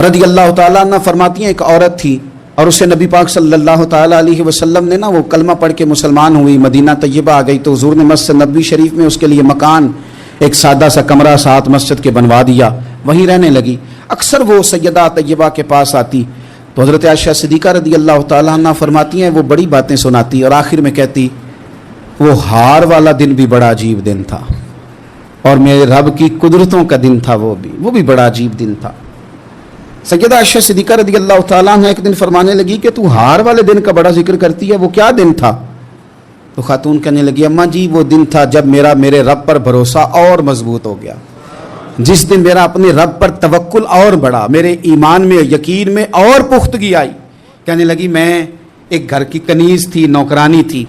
رضی اللہ تعالیٰ عنہ فرماتی ہیں ایک عورت تھی اور اسے نبی پاک صلی اللہ تعالیٰ علیہ وسلم نے وہ کلمہ پڑھ کے مسلمان ہوئی، مدینہ طیبہ آ گئی تو حضور نے مسجد نبوی شریف میں اس کے لیے مکان، ایک سادہ سا کمرہ ساتھ مسجد کے بنوا دیا، وہیں رہنے لگی۔ اکثر وہ سیدہ طیبہ کے پاس آتی تو حضرت عائشہ صدیقہ رضی اللہ تعالیٰ عنہ فرماتی ہیں وہ بڑی باتیں سناتی اور آخر میں کہتی وہ ہار والا دن بھی بڑا عجیب دن تھا اور میرے رب کی قدرتوں کا دن تھا، وہ بھی بڑا عجیب دن تھا۔ سیدہ عائشہ صدیقہ رضی اللہ تعالیٰ عنہ ایک دن فرمانے لگی کہ تو ہار والے دن کا بڑا ذکر کرتی ہے، وہ کیا دن تھا؟ تو خاتون کہنے لگی اماں جی وہ دن تھا جب میرے رب پر بھروسہ اور مضبوط ہو گیا، جس دن میرا اپنے رب پر توکل اور بڑھا، میرے ایمان میں یقین میں اور پختگی آئی۔ کہنے لگی میں ایک گھر کی کنیز تھی، نوکرانی تھی،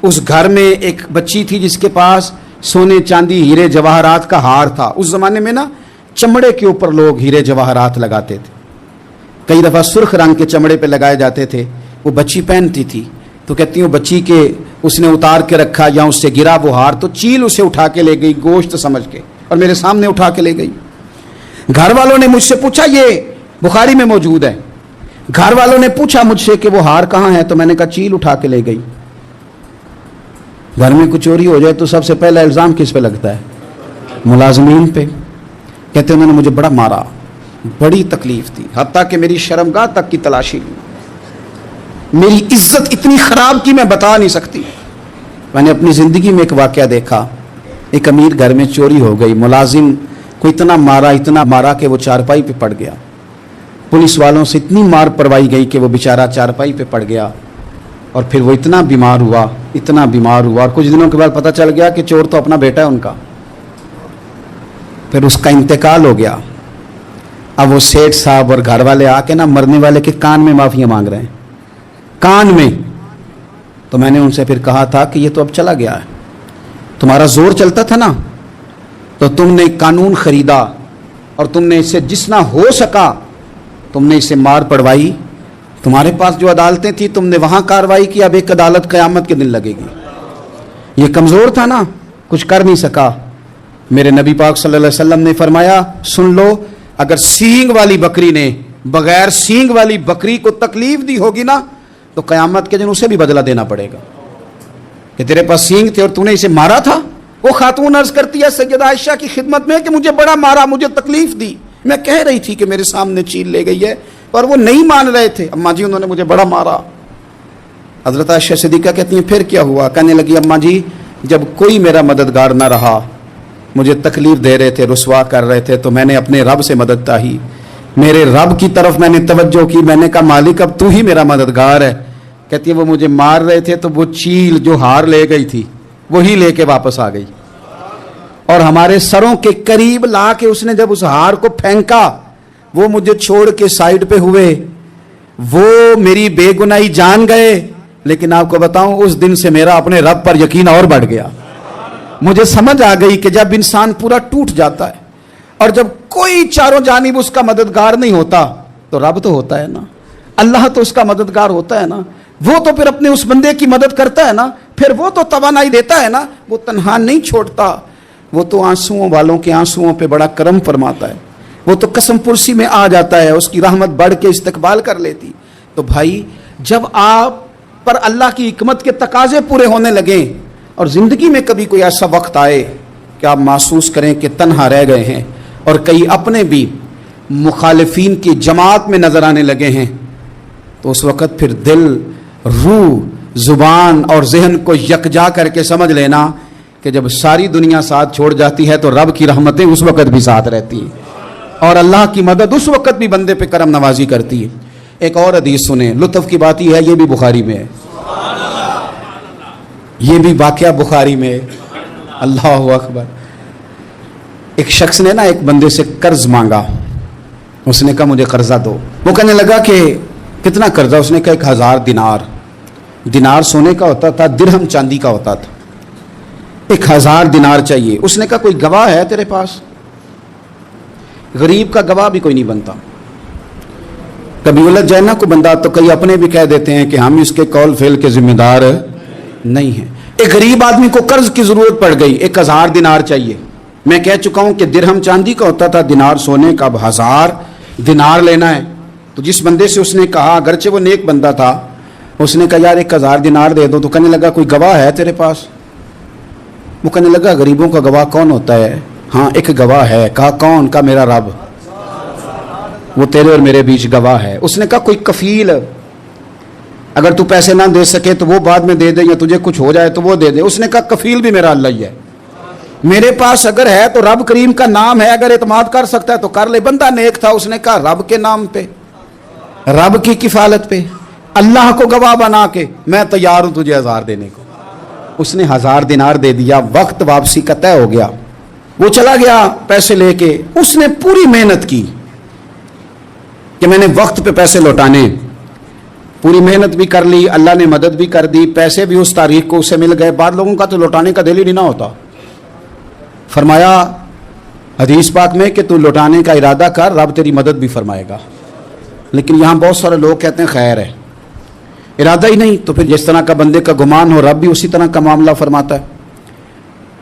اس گھر میں ایک بچی تھی جس کے پاس سونے چاندی ہیرے جواہرات کا ہار تھا۔ اس زمانے میں چمڑے کے اوپر لوگ ہیرے جواہرات لگاتے تھے، کئی دفعہ سرخ رنگ کے چمڑے پہ لگائے جاتے تھے، وہ بچی پہنتی تھی تو کہتی ہوں بچی کے اس نے اتار کے رکھا یا اس سے گرا وہ ہار تو چیل اسے اٹھا کے لے گئی گوشت سمجھ کے اور میرے سامنے اٹھا کے لے گئی۔ گھر والوں نے مجھ سے پوچھا، یہ بخاری میں موجود ہے، گھر والوں نے پوچھا مجھ سے کہ وہ ہار کہاں ہے تو میں نے کہا چیل اٹھا کے لے گئی۔ گھر میں کچھ چوری ہو جائے تو سب سے پہلا الزام کس پہ لگتا ہے؟ ملازمین پہ۔ کہتے انہوں نے مجھے بڑا مارا، بڑی تکلیف تھی، حتیٰ کہ میری شرمگاہ تک کی تلاشی لی، میری عزت اتنی خراب کی میں بتا نہیں سکتی۔ میں نے اپنی زندگی میں ایک واقعہ دیکھا، ایک امیر گھر میں چوری ہو گئی، ملازم کو اتنا مارا کہ وہ چارپائی پہ پڑ گیا، پولیس والوں سے اتنی مار پروائی گئی کہ وہ بیچارہ چارپائی پہ پڑ گیا اور پھر وہ اتنا بیمار ہوا اور کچھ دنوں کے بعد پتہ چل گیا کہ چور تو اپنا بیٹا ہے ان کا، پھر اس کا انتقال ہو گیا۔ اب وہ سیٹھ صاحب اور گھر والے آ کے مرنے والے کے کان میں معافیاں مانگ رہے ہیں، کان میں۔ تو میں نے ان سے پھر کہا تھا کہ یہ تو اب چلا گیا ہے، تمہارا زور چلتا تھا نا تو تم نے قانون خریدا اور تم نے اسے جتنا ہو سکا تم نے اسے مار پڑوائی، تمہارے پاس جو عدالتیں تھیں تم نے وہاں کارروائی کی، اب ایک عدالت قیامت کے دن لگے گی۔ یہ کمزور تھا نا، کچھ کر نہیں سکا۔ میرے نبی پاک صلی اللہ علیہ وسلم نے فرمایا سن لو، اگر سینگ والی بکری نے بغیر سینگ والی بکری کو تکلیف دی ہوگی نا تو قیامت کے دن اسے بھی بدلہ دینا پڑے گا کہ تیرے پاس سینگ تھے اور تو نے اسے مارا تھا۔ وہ خاتون عرض کرتی ہے سیدہ عائشہ کی خدمت میں کہ مجھے بڑا مارا، مجھے تکلیف دی، میں کہہ رہی تھی کہ میرے سامنے چیل لے گئی ہے اور وہ نہیں مان رہے تھے، اماں جی انہوں نے مجھے بڑا مارا۔ حضرت عائشہ صدیقہ کہتی ہیں پھر کیا ہوا؟ کہنے لگی اماں جی جب کوئی میرا مددگار نہ رہا، مجھے تکلیف دے رہے تھے، رسوا کر رہے تھے، تو میں نے اپنے رب سے مدد چاہی، میرے رب کی طرف میں نے توجہ کی، میں نے کہا مالک اب تو ہی میرا مددگار ہے۔ کہتی ہے وہ مجھے مار رہے تھے تو وہ چیل جو ہار لے گئی تھی وہی لے کے واپس آ گئی اور ہمارے سروں کے قریب لا کے اس نے جب اس ہار کو پھینکا وہ مجھے چھوڑ کے سائیڈ پہ ہوئے، وہ میری بے گناہی جان گئے، لیکن آپ کو بتاؤں اس دن سے میرا اپنے رب پر یقین اور بڑھ گیا۔ مجھے سمجھ آ گئی کہ جب انسان پورا ٹوٹ جاتا ہے اور جب کوئی چاروں جانب اس کا مددگار نہیں ہوتا تو رب تو ہوتا ہے نا، اللہ تو اس کا مددگار ہوتا ہے نا، وہ تو پھر اپنے اس بندے کی مدد کرتا ہے نا، پھر وہ تو توانائی دیتا ہے نا، وہ تنہا نہیں چھوڑتا، وہ تو آنسوؤں والوں کے آنسوؤں پہ بڑا کرم فرماتا ہے، وہ تو قسم پرسی میں آ جاتا ہے، اس کی رحمت بڑھ کے استقبال کر لیتی۔ تو بھائی جب آپ پر اللہ کی حکمت کے تقاضے پورے ہونے لگیں اور زندگی میں کبھی کوئی ایسا وقت آئے کہ آپ محسوس کریں کہ تنہا رہ گئے ہیں اور کئی اپنے بھی مخالفین کی جماعت میں نظر آنے لگے ہیں، تو اس وقت پھر دل، روح، زبان اور ذہن کو یکجا کر کے سمجھ لینا کہ جب ساری دنیا ساتھ چھوڑ جاتی ہے تو رب کی رحمتیں اس وقت بھی ساتھ رہتی ہیں اور اللہ کی مدد اس وقت بھی بندے پہ کرم نوازی کرتی ہے۔ ایک اور حدیث سنیں، لطف کی بات یہ ہے یہ بھی بخاری میں ہے، یہ بھی واقعہ بخاری میں ہے۔ اللہ اکبر۔ ایک شخص نے ایک بندے سے قرض مانگا، اس نے کہا مجھے قرضہ دو۔ وہ کہنے لگا کہ کتنا قرضہ؟ اس نے کہا 1000 دینار۔ دینار سونے کا ہوتا تھا، درہم چاندی کا ہوتا تھا، 1000 دینار چاہیے۔ اس نے کہا کوئی گواہ ہے تیرے پاس؟ غریب کا گواہ بھی کوئی نہیں بنتا، کبھی الجھ جائے نا کوئی بندہ تو کئی اپنے بھی کہہ دیتے ہیں کہ ہم اس کے قول فعل کے ذمہ دار نہیں ہیں۔ ایک غریب آدمی کو قرض کی ضرورت پڑ گئی، 1000 دینار چاہیے۔ میں کہہ چکا ہوں کہ درہم چاندی کا ہوتا تھا، دینار سونے کا، اب 1000 دینار لینا ہے. تو جس بندے سے اس نے کہا, اگرچہ وہ نیک بندہ تھا, اس نے کہا یار 1000 دینار دے دو. تو کہنے لگا کوئی گواہ ہے تیرے پاس؟ وہ کہنے لگا غریبوں کا گواہ کون ہوتا ہے؟ ہاں ایک گواہ ہے. کہا کون؟ کا میرا رب, وہ تیرے اور میرے بیچ گواہ ہے. اس نے کہا کوئی کفیل, اگر تو پیسے نہ دے سکے تو وہ بعد میں دے دے, یا تجھے کچھ ہو جائے تو وہ دے دے. اس نے کہا کفیل بھی میرا اللہ ہی ہے, میرے پاس اگر ہے تو رب کریم کا نام ہے, اگر اعتماد کر سکتا ہے تو کر لے. بندہ نیک تھا, اس نے کہا رب کے نام پہ, رب کی کفالت پہ, اللہ کو گواہ بنا کے میں تیار ہوں تجھے 1000 دینے کو. اس نے 1000 دینار دے دیا. وقت واپسی کا طے ہو گیا, وہ چلا گیا پیسے لے کے. اس نے پوری محنت کی کہ میں نے وقت پہ پیسے لوٹانے, پوری محنت بھی کر لی, اللہ نے مدد بھی کر دی, پیسے بھی اس تاریخ کو اسے مل گئے. بعد لوگوں کا تو لوٹانے کا دل ہی نہیں نہ ہوتا. فرمایا حدیث پاک میں کہ تو لوٹانے کا ارادہ کر, رب تیری مدد بھی فرمائے گا. لیکن یہاں بہت سارے لوگ کہتے ہیں خیر ہے, ارادہ ہی نہیں. تو پھر جس طرح کا بندے کا گمان ہو, رب بھی اسی طرح کا معاملہ فرماتا ہے.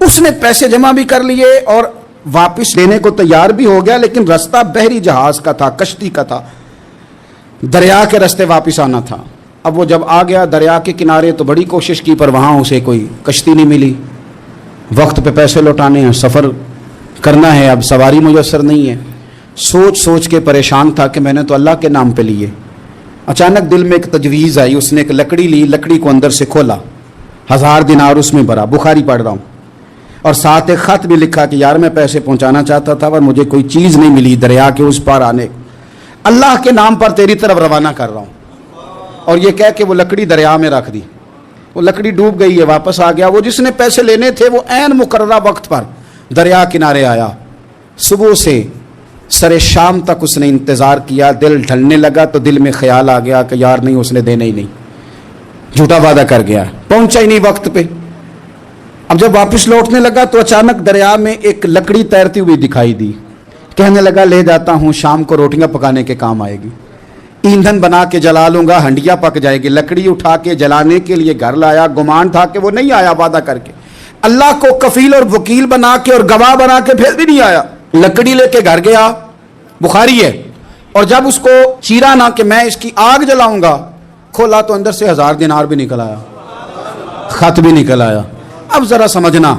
اس نے پیسے جمع بھی کر لیے اور واپس لینے کو تیار بھی ہو گیا, لیکن رستہ بحری جہاز کا تھا, کشتی کا تھا, دریا کے رستے واپس آنا تھا. اب وہ جب آ گیا دریا کے کنارے تو بڑی کوشش کی, پر وہاں اسے کوئی کشتی نہیں ملی. وقت پہ پیسے لوٹانے ہیں, سفر کرنا ہے, اب سواری میسر نہیں ہے. سوچ سوچ کے پریشان تھا کہ میں نے تو اللہ کے نام پہ لیے. اچانک دل میں ایک تجویز آئی. اس نے ایک لکڑی لی, لکڑی کو اندر سے کھولا, 1000 دینار اس میں بھرا. بخاری پڑھ رہا ہوں, اور ساتھ ایک خط بھی لکھا کہ یار میں پیسے پہنچانا چاہتا تھا پر مجھے کوئی چیز نہیں ملی دریا کے اس پار آنے, اللہ کے نام پر تیری طرف روانہ کر رہا ہوں. اور یہ کہہ کے وہ لکڑی دریا میں رکھ دی. وہ لکڑی ڈوب گئی ہے, واپس آ گیا. وہ جس نے پیسے لینے تھے وہ عین مقررہ وقت پر دریا کنارے آیا. صبح سے سر شام تک اس نے انتظار کیا. دل ڈھلنے لگا تو دل میں خیال آ گیا کہ یار نہیں, اس نے دینا ہی نہیں, جھوٹا وعدہ کر گیا, پہنچا ہی نہیں وقت پہ. اب جب واپس لوٹنے لگا تو اچانک دریا میں ایک لکڑی تیرتی ہوئی دکھائی دی. کہنے لگا لے جاتا ہوں, شام کو روٹیاں پکانے کے کام آئے گی, ایندھن بنا کے جلا لوں گا, ہنڈیا پک جائے گی. لکڑی اٹھا کے جلانے کے لیے گھر لایا. گمان تھا کہ وہ نہیں آیا وعدہ کر کے, اللہ کو کفیل اور وکیل بنا کے اور گواہ بنا کے پھر بھی نہیں آیا. لکڑی لے کے گھر گیا, بخاری ہے, اور جب اس کو چیرا نہ کہ میں اس کی آگ جلاؤں گا, کھولا تو اندر سے 1000 دینار بھی نکل آیا, خط بھی نکل آیا. اب ذرا سمجھنا,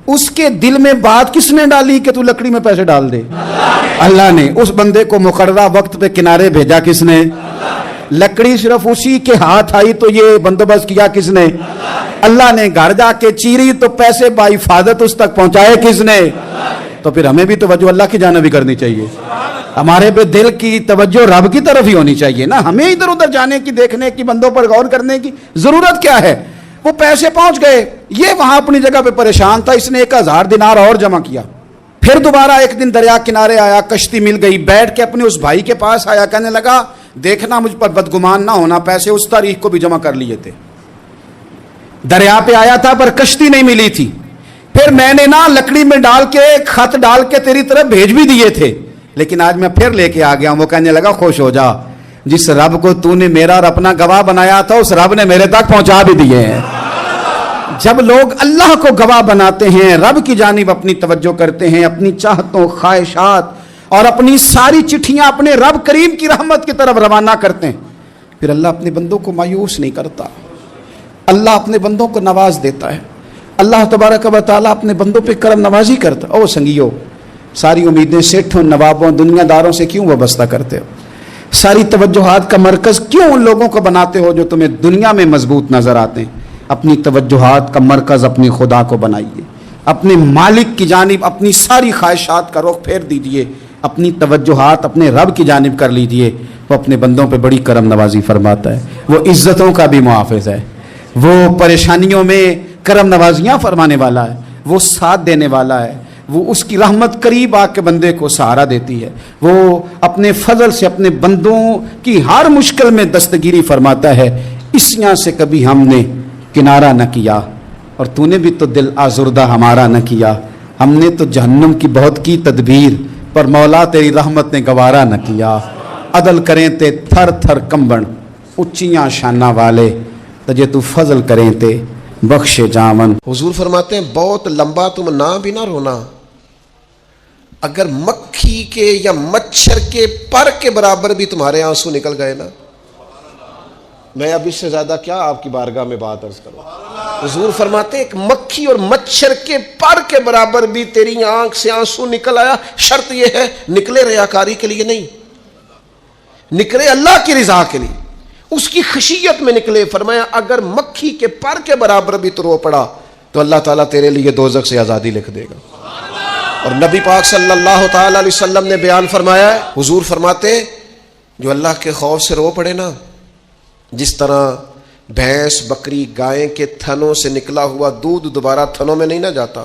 اس کے دل میں بات کس نے ڈالی کہ تو لکڑی میں پیسے ڈال دے؟ اللہ نے. اس بندے کو مقررہ وقت پہ کنارے بھیجا کس نے؟ لکڑی صرف اسی کے ہاتھ آئی تو یہ بندوبست کیا کس نے؟ اللہ نے. گھر جا کے چیری تو پیسے بحفاظت اس تک پہنچائے کس نے؟ تو پھر ہمیں بھی توجہ اللہ کی جانب بھی کرنی چاہیے. ہمارے پہ دل کی توجہ رب کی طرف ہی ہونی چاہیے نا. ہمیں ادھر ادھر جانے کی, دیکھنے کی, بندوں پر غور کرنے کی ضرورت کیا ہے؟ وہ پیسے پہنچ گئے, یہ وہاں اپنی جگہ پہ پریشان تھا. اس نے 1000 دینار اور جمع کیا. پھر دوبارہ ایک دن دریا کنارے آیا, کشتی مل گئی. بیٹھ کے اپنے اس بھائی کے پاس آیا, کہنے لگا دیکھنا مجھ پر بدگمان نہ ہونا, پیسے اس تاریخ کو بھی جمع کر لیے تھے. دریا پہ آیا تھا پر کشتی نہیں ملی تھی. پھر میں نے نا لکڑی میں ڈال کے خط ڈال کے تیری طرف بھیج بھی دیے تھے, لیکن آج میں پھر لے کے آ گیا ہوں. وہ کہنے لگا خوش ہو جا, جس رب کو تو نے میرا اور اپنا گواہ بنایا تھا اس رب نے میرے تک پہنچا بھی دیے ہیں. جب لوگ اللہ کو گواہ بناتے ہیں, رب کی جانب اپنی توجہ کرتے ہیں, اپنی چاہتوں, خواہشات اور اپنی ساری چٹھیاں اپنے رب کریم کی رحمت کی طرف روانہ کرتے ہیں, پھر اللہ اپنے بندوں کو مایوس نہیں کرتا. اللہ اپنے بندوں کو نواز دیتا ہے. اللہ تبارک و تعالیٰ اپنے بندوں پہ کرم نوازی کرتا. او سنگیو, ساری امیدیں سیٹھوں, نوابوں, دنیا داروں سے کیوں وابستہ کرتے ہو؟ ساری توجہات کا مرکز کیوں ان لوگوں کو بناتے ہو جو تمہیں دنیا میں مضبوط نظر آتے ہیں؟ اپنی توجہات کا مرکز اپنی خدا کو بنائیے, اپنے مالک کی جانب اپنی ساری خواہشات کا رخ پھیر دیجئے, اپنی توجہات اپنے رب کی جانب کر لیجئے. وہ اپنے بندوں پہ بڑی کرم نوازی فرماتا ہے. وہ عزتوں کا بھی محافظ ہے, وہ پریشانیوں میں کرم نوازیاں فرمانے والا ہے, وہ ساتھ دینے والا ہے, وہ اس کی رحمت قریب آ کے بندے کو سہارا دیتی ہے. وہ اپنے فضل سے اپنے بندوں کی ہر مشکل میں دستگیری فرماتا ہے. اس یہاں سے کبھی ہم نے کنارہ نہ کیا, اور تو نے بھی تو دل آزردہ ہمارا نہ کیا. ہم نے تو جہنم کی بہت کی تدبیر, پر مولا تیری رحمت نے گوارا نہ کیا. عدل کریں تے تھر تھر کمبن, اچیاں شانہ والے, تجھے تو فضل کریں تے بخش جامن. حضور فرماتے ہیں بہت لمبا تم نہ بھی نہ رونا, اگر مکھی کے یا مچھر کے پر کے برابر بھی تمہارے آنسو نکل گئے نا، میں اب اس سے زیادہ کیا آپ کی بارگاہ میں بات عرض کروں. حضور فرماتے ہیں ایک مکھی اور مچھر کے پر کے برابر بھی تیری آنکھ سے آنسو نکل آیا، شرط یہ ہے نکلے ریاکاری کے لیے نہیں، نکلے اللہ کی رضا کے لیے، اس کی خشیت میں نکلے. فرمایا اگر مکھی کے پر کے برابر بھی تو رو پڑا تو اللہ تعالیٰ تیرے لیے دوزخ سے آزادی لکھ دے گا. اور نبی پاک صلی اللہ تعالی علیہ وسلم نے بیان فرمایا ہے، حضور فرماتے ہیں جو اللہ کے خوف سے رو پڑے نا، جس طرح بھینس بکری گائے کے تھنوں سے نکلا ہوا دودھ دوبارہ تھنوں میں نہیں نہ جاتا،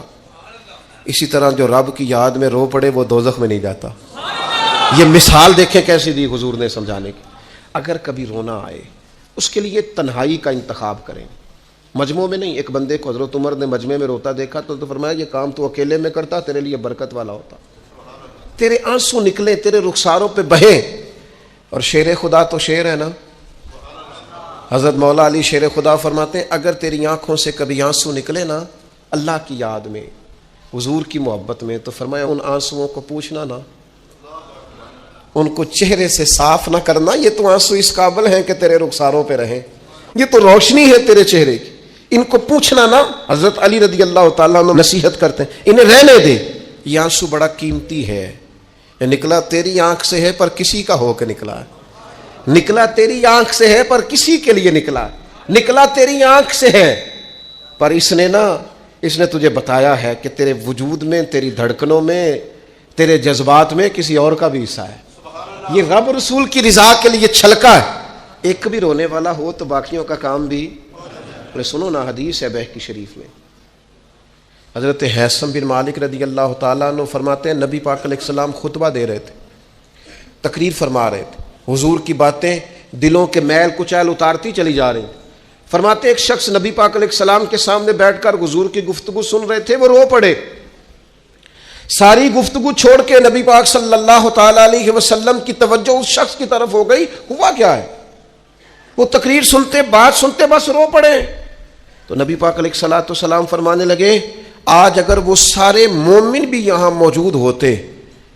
اسی طرح جو رب کی یاد میں رو پڑے وہ دوزخ میں نہیں جاتا. یہ مثال دیکھیں کیسی دی حضور نے سمجھانے کی. اگر کبھی رونا آئے اس کے لیے تنہائی کا انتخاب کریں، مجمع میں نہیں. ایک بندے کو حضرت عمر نے مجمع میں روتا دیکھا تو فرمایا یہ کام تو اکیلے میں کرتا، تیرے لیے برکت والا ہوتا، تیرے آنسو نکلے، تیرے رخساروں پہ بہیں. اور شیر خدا تو شیر ہے نا، حضرت مولا علی شیر خدا فرماتے ہیں اگر تیری آنکھوں سے کبھی آنسو نکلے نا اللہ کی یاد میں، حضور کی محبت میں، تو فرمایا ان آنسوؤں کو پوچھنا نا، ان کو چہرے سے صاف نہ کرنا. یہ تو آنسو اس قابل ہیں کہ تیرے رخساروں پہ رہیں، یہ تو روشنی ہے تیرے چہرے کی، ان کو پوچھنا نا. حضرت علی رضی اللہ تعالیٰ عنہ نصیحت کرتے ہیں انہیں رہنے دے، یہ آنسو بڑا قیمتی ہے، یہ نکلا تیری آنکھ سے ہے پر کسی کا ہو کے نکلا ہے، نکلا تیری آنکھ سے ہے پر کسی کے لیے نکلا، نکلا تیری آنکھ سے ہے پر اس نے تجھے بتایا ہے کہ تیرے وجود میں، تیری دھڑکنوں میں، تیرے جذبات میں کسی اور کا بھی حصہ ہے. یہ رب رسول کی رضا کے لیے چھلکا ہے. ایک بھی رونے والا ہو تو باقیوں کا کام بھی. سنو نا، حدیث ہے بہقی شریف میں، حضرت حیثم بن مالک رضی اللہ تعالیٰ عنہ فرماتے ہیں نبی پاک علیہ السلام خطبہ دے رہے تھے، تقریر فرما رہے تھے، حضور کی باتیں دلوں کے میل کچیل اتارتی چلی جا رہی. فرماتے ایک شخص نبی پاک علیہ السلام کے سامنے بیٹھ کر حضور کی گفتگو سن رہے تھے، وہ رو پڑے. ساری گفتگو چھوڑ کے نبی پاک صلی اللہ تعالی علیہ وسلم کی توجہ اس شخص کی طرف ہو گئی. ہوا کیا ہے؟ وہ تقریر سنتے، بات سنتے بس رو پڑے. تو نبی پاک علیہ الصلوۃ والسلام فرمانے لگے آج اگر وہ سارے مومن بھی یہاں موجود ہوتے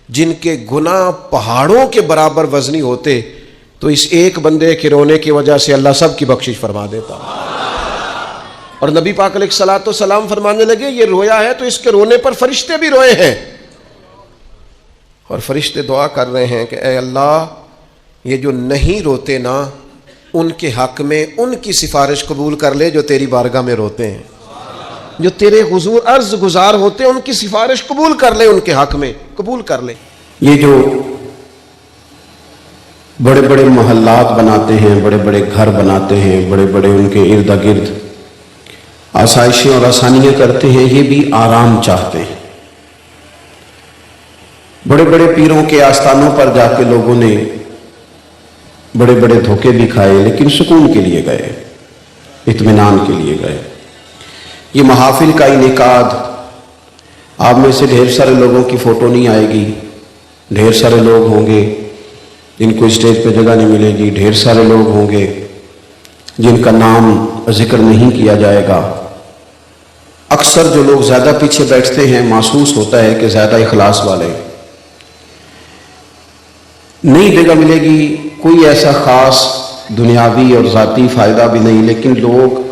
جن کے گناہ پہاڑوں کے برابر وزنی ہوتے تو اس ایک بندے کے رونے کی وجہ سے اللہ سب کی بخشش فرما دیتا. اور نبی پاک علیہ الصلوۃ والسلام فرمانے لگے یہ رویا ہے تو اس کے رونے پر فرشتے بھی روئے ہیں، اور فرشتے دعا کر رہے ہیں کہ اے اللہ یہ جو نہیں روتے نا ان کے حق میں ان کی سفارش قبول کر لے جو تیری بارگاہ میں روتے ہیں، جو تیرے حضور عرض گزار ہوتے ہیں ان کی سفارش قبول کر لے، ان کے حق میں قبول کر لے. یہ جو بڑے بڑے محلات بناتے ہیں، بڑے بڑے گھر بناتے ہیں، بڑے بڑے ان کے ارد گرد آسائشیں اور آسانیاں کرتے ہیں، یہ بھی آرام چاہتے ہیں. بڑے بڑے پیروں کے آستانوں پر جا کے لوگوں نے بڑے بڑے دھوکے بھی کھائے لیکن سکون کے لیے گئے، اطمینان کے لیے گئے. یہ محافل کا انعقاد، آپ میں سے ڈھیر سارے لوگوں کی فوٹو نہیں آئے گی، ڈھیر سارے لوگ ہوں گے جن کو اسٹیج پہ جگہ نہیں ملے گی، ڈھیر سارے لوگ ہوں گے جن کا نام ذکر نہیں کیا جائے گا. اکثر جو لوگ زیادہ پیچھے بیٹھتے ہیں محسوس ہوتا ہے کہ زیادہ اخلاص والے. نئی جگہ ملے گی، کوئی ایسا خاص دنیاوی اور ذاتی فائدہ بھی نہیں، لیکن لوگ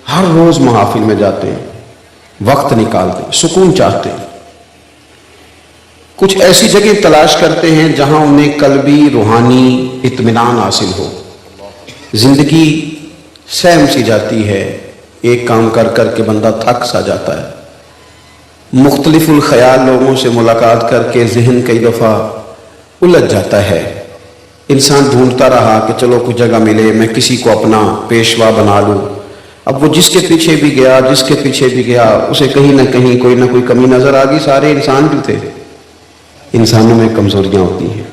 ہر روز محافل میں جاتے ہیں، وقت نکالتے ہیں، سکون چاہتے ہیں. کچھ ایسی جگہ تلاش کرتے ہیں جہاں انہیں قلبی روحانی اطمینان حاصل ہو. زندگی سہم سی جاتی ہے، ایک کام کر کر کے بندہ تھک سا جاتا ہے. مختلف الخیال لوگوں سے ملاقات کر کے ذہن کئی دفعہ الجھ جاتا ہے. انسان ڈھونڈتا رہا کہ چلو کوئی جگہ ملے، میں کسی کو اپنا پیشوا بنا لوں. اب وہ جس کے پیچھے بھی گیا، جس کے پیچھے بھی گیا، اسے کہیں نہ کہیں کوئی نہ کوئی کمی نظر آ گئی. سارے انسان جو تھے، انسانوں میں کمزوریاں ہوتی ہیں،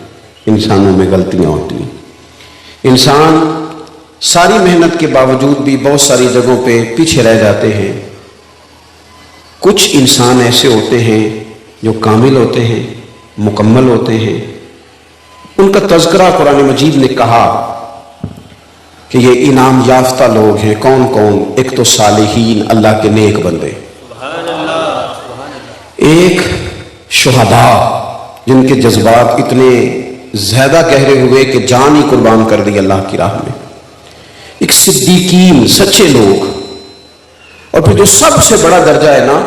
انسانوں میں غلطیاں ہوتی ہیں. انسان ساری محنت کے باوجود بھی بہت ساری جگہوں پہ پیچھے رہ جاتے ہیں. کچھ انسان ایسے ہوتے ہیں جو کامل ہوتے ہیں، مکمل ہوتے ہیں. ان کا تذکرہ قرآن مجید نے کہا کہ یہ انعام یافتہ لوگ ہیں. کون کون؟ ایک تو صالحین، اللہ کے نیک بندے، ایک شہداء، جن کے جذبات اتنے زیادہ گہرے ہوئے کہ جان ہی قربان کر دی اللہ کی راہ میں. ایک صدیقین سچے لوگ. اور پھر جو سب سے بڑا درجہ ہے نا،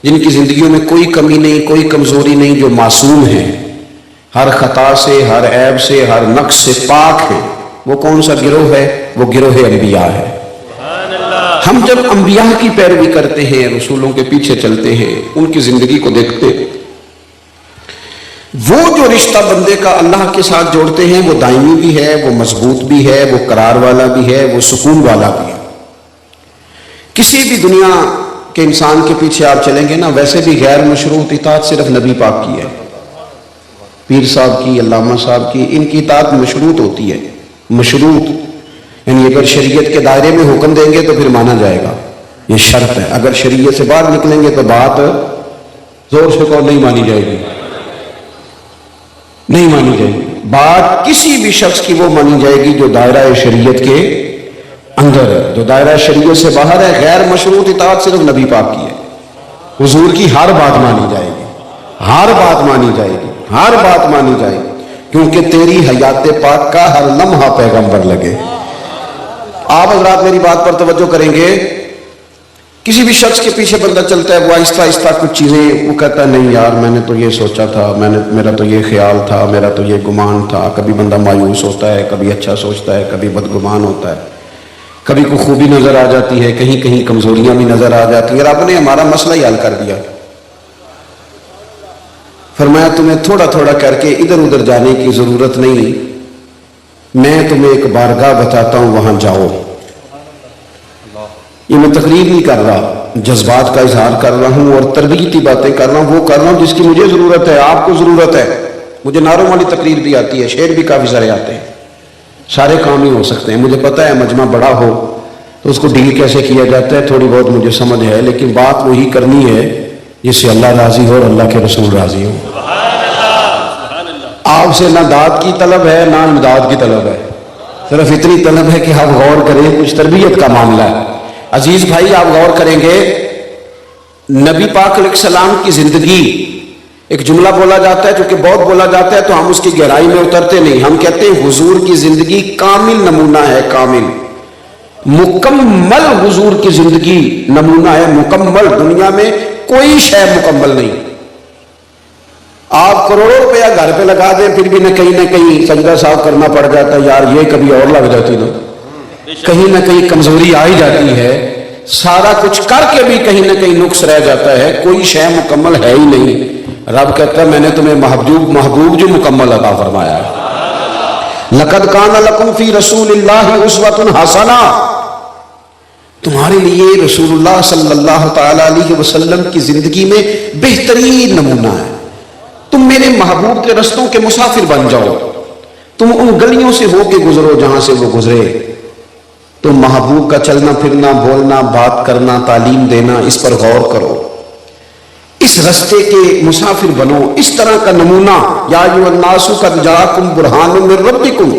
جن کی زندگیوں میں کوئی کمی نہیں، کوئی کمزوری نہیں، جو معصوم ہیں، ہر خطا سے، ہر عیب سے، ہر نقص سے پاک ہیں. وہ کون سا گروہ ہے؟ وہ گروہ انبیاء ہے. ہم جب انبیاء کی پیروی کرتے ہیں، رسولوں کے پیچھے چلتے ہیں، ان کی زندگی کو دیکھتے ہیں، وہ جو رشتہ بندے کا اللہ کے ساتھ جوڑتے ہیں وہ دائمی بھی ہے، وہ مضبوط بھی ہے، وہ قرار والا بھی ہے، وہ سکون والا بھی ہے. کسی بھی دنیا کے انسان کے پیچھے آپ چلیں گے نا، ویسے بھی غیر مشروط اطاعت صرف نبی پاک کی ہے. پیر صاحب کی، علامہ صاحب کی، ان کی اطاعت مشروط ہوتی ہے. مشروط یعنی اگر شریعت کے دائرے میں حکم دیں گے تو پھر مانا جائے گا، یہ شرط ہے. اگر شریعت سے باہر نکلیں گے تو بات زور سے کو نہیں مانی جائے گی، نہیں مانی جائے گی. بات کسی بھی شخص کی وہ مانی جائے گی جو دائرہ شریعت کے اندر ہے. جو دائرہ شریعت سے باہر ہے، غیر مشروط اطاعت صرف نبی پاک کی ہے. حضور کی ہر بات مانی جائے گی، ہر بات مانی جائے گی، ہر بات مانی جائے گی، کیونکہ تیری حیات پاک کا ہر لمحہ پیغمبر لگے. آپ حضرات میری بات پر توجہ کریں گے. کسی بھی شخص کے پیچھے بندہ چلتا ہے، وہ آہستہ آہستہ کچھ چیزیں وہ کہتا ہے نہیں یار میں نے تو یہ سوچا تھا، میرا تو یہ خیال تھا، میرا تو یہ گمان تھا. کبھی بندہ مایوس ہوتا ہے، کبھی اچھا سوچتا ہے، کبھی بدگمان ہوتا ہے، کبھی کوئی خوبی نظر آ جاتی ہے، کہیں کہیں کمزوریاں بھی نظر آ جاتی ہیں. رب نے ہمارا مسئلہ ہی حل کر دیا. فرمایا تمہیں تھوڑا تھوڑا کر کے ادھر ادھر جانے کی ضرورت نہیں، میں تمہیں ایک بارگاہ بتاتا ہوں، وہاں جاؤ. یہ میں تقریر نہیں کر رہا، جذبات کا اظہار کر رہا ہوں اور تربیتی باتیں کر رہا ہوں. وہ کر رہا ہوں جس کی مجھے ضرورت ہے، آپ کو ضرورت ہے. مجھے نعروں والی تقریر بھی آتی ہے، شعر بھی کافی سارے آتے ہیں، سارے کام ہی ہو سکتے ہیں. مجھے پتہ ہے مجمع بڑا ہو تو اس کو ڈیل کیسے کیا جاتا ہے تھوڑی بہت مجھے سمجھ ہے، لیکن بات وہی کرنی ہے جس سے اللہ راضی ہو اور اللہ کے رسول راضی ہو. آپ سے نہ داد کی طلب ہے نہ امداد کی طلب ہے، صرف اتنی طلب ہے کہ آپ غور کریں، کچھ تربیت کا معاملہ ہے. عزیز بھائی آپ غور کریں گے، نبی پاک علیہ السلام کی زندگی، ایک جملہ بولا جاتا ہے جو کہ بہت بولا جاتا ہے تو ہم اس کی گہرائی میں اترتے نہیں. ہم کہتے ہیں حضور کی زندگی کامل نمونہ ہے، کامل مکمل حضور کی زندگی نمونہ ہے، مکمل. دنیا میں کوئی شے مکمل نہیں. آپ کروڑوں روپیہ گھر پہ لگا دیں پھر بھی نہ کہیں سجدہ صاحب کرنا پڑ جاتا ہے، یار یہ کبھی اور لگ جاتی نا، کہیں نہ کہیں کمزوری آ ہی جاتی ہے. سارا کچھ کر کے بھی کہیں نہ کہیں نقص رہ جاتا ہے، کوئی شے مکمل ہے ہی نہیں. رب کہتا ہے میں نے تمہیں محبوب جو مکمل عطا فرمایا ہے. لقد کان لکم فی رسول اللہ اسوۃ حسنہ، تمہارے لیے رسول اللہ صلی اللہ تعالی علیہ وسلم کی زندگی میں بہترین نمونہ ہے. تم میرے محبوب کے رستوں کے مسافر بن جاؤ، تم ان گلیوں سے ہو کے گزرو جہاں سے وہ گزرے. تم محبوب کا چلنا پھرنا، بولنا، بات کرنا، تعلیم دینا، اس پر غور کرو، اس رستے کے مسافر بنو. اس طرح کا نمونہ، یا ایھا الناس قد جاءکم برہان من ربکم،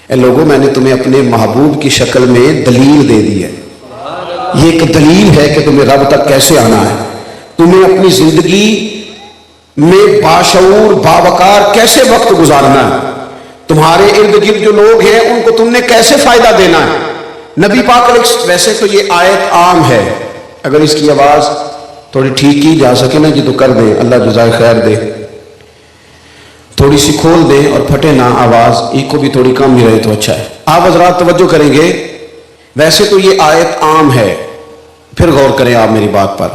اے لوگوں میں نے تمہیں اپنے محبوب کی شکل میں دلیل دے دی ہے. یہ ایک دلیل ہے کہ تمہیں رب تک کیسے آنا ہے، تمہیں اپنی زندگی میں باشعور باوقار کیسے وقت گزارنا ہے، تمہارے ارد گرد جو لوگ ہیں ان کو تم نے کیسے فائدہ دینا ہے. نبی پاک علیہ، ویسے تو یہ آیت عام ہے، اگر اس کی آواز تھوڑی ٹھیک کی جا سکے نا جی تو کر دیں، اللہ جزائے خیر دے. تھوڑی سی کھول دیں اور پھٹے نہ آواز، ایک کو بھی تھوڑی کم ہی رہے تو اچھا ہے. آپ حضرات توجہ کریں گے، ویسے تو یہ آیت عام ہے، پھر غور کریں آپ میری بات پر.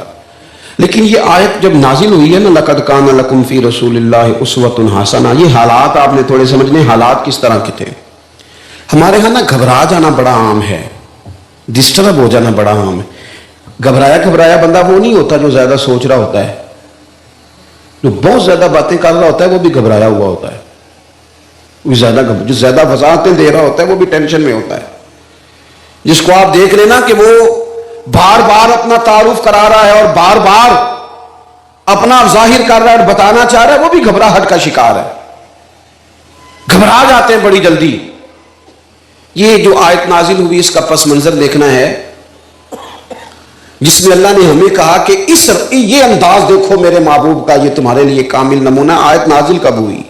لیکن یہ آیت جب نازل ہوئی ہے نا، لقد کان لکم فی رسول اللہ اسوۃ حسنہ، یہ حالات آپ نے تھوڑے سمجھنے، حالات کس طرح کے تھے. ہمارے ہاں نا گھبرا جانا بڑا عام ہے، ڈسٹرب ہو جانا بڑا عام ہے. گھبرایا بندہ وہ نہیں ہوتا جو زیادہ سوچ رہا ہوتا ہے، جو بہت زیادہ باتیں کر رہا ہوتا ہے وہ بھی گھبرایا ہوا ہوتا ہے. جو زیادہ وضاحتیں دے رہا ہوتا ہے وہ بھی ٹینشن میں ہوتا ہے. جس کو آپ دیکھ لینا کہ وہ بار بار اپنا تعارف کرا رہا ہے اور بار بار اپنا ظاہر کر رہا ہے اور بتانا چاہ رہا ہے، وہ بھی گھبراہٹ کا شکار ہے. گھبرا جاتے ہیں بڑی جلدی. یہ جو آیت نازل ہوئی اس کا پس منظر دیکھنا ہے. جس میں اللہ نے ہمیں کہا کہ یہ انداز دیکھو میرے محبوب کا، یہ تمہارے لیے کامل نمونہ۔ آیت نازل کب ہوئی؟